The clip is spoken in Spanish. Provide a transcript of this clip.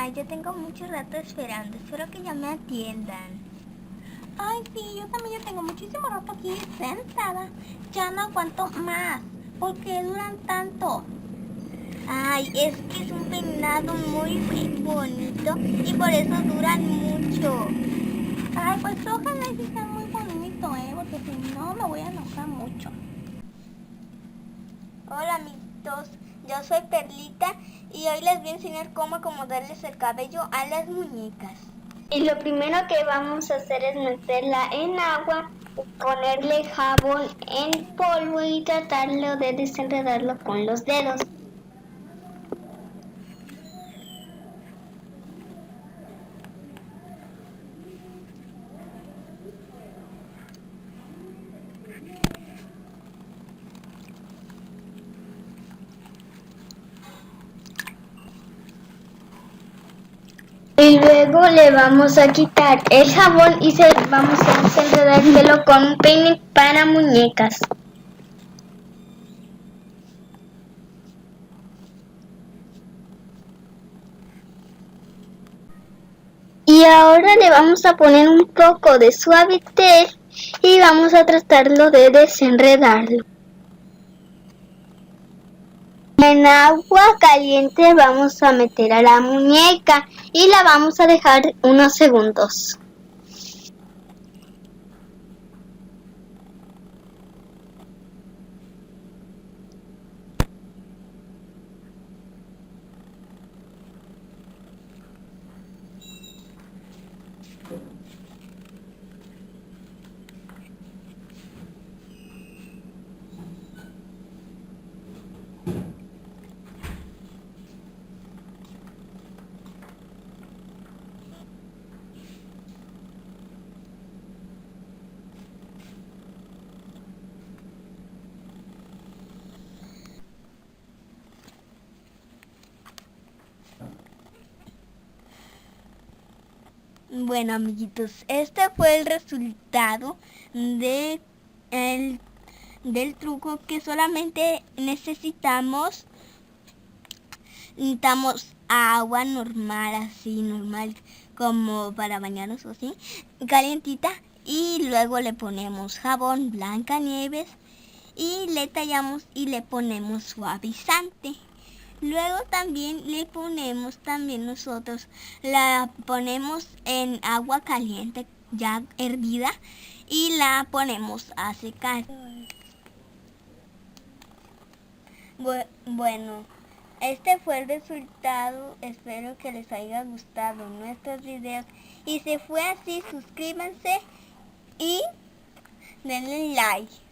Ay, yo tengo mucho rato esperando. Espero que ya me atiendan. Ay, sí, yo también ya tengo muchísimo rato aquí sentada. Ya no aguanto más. ¿Por qué duran tanto? Ay, es que es un peinado muy bonito y por eso duran mucho. Ay, pues ojalá y sí sea muy bonito, porque si no me voy a enojar mucho. Hola amiguitos, yo soy Perlita y hoy les voy a enseñar cómo acomodarles el cabello a las muñecas. Y lo primero que vamos a hacer es meterla en agua, ponerle jabón en polvo y tratarlo de desenredarlo con los dedos. Y luego le vamos a quitar el jabón y vamos a desenredárselo con un peine para muñecas. Y ahora le vamos a poner un poco de Suavitel y vamos a tratarlo de desenredarlo. En agua caliente vamos a meter a la muñeca y la vamos a dejar unos segundos. Bueno amiguitos, este fue el resultado del truco, que solamente necesitamos agua normal, así normal, como para bañarnos o así, calientita, y luego le ponemos jabón Blancanieves y le tallamos y le ponemos suavizante. Luego también le ponemos nosotros, la ponemos en agua caliente ya hervida y la ponemos a secar. Bueno, este fue el resultado. Espero que les haya gustado nuestros videos y si fue así, suscríbanse y denle like.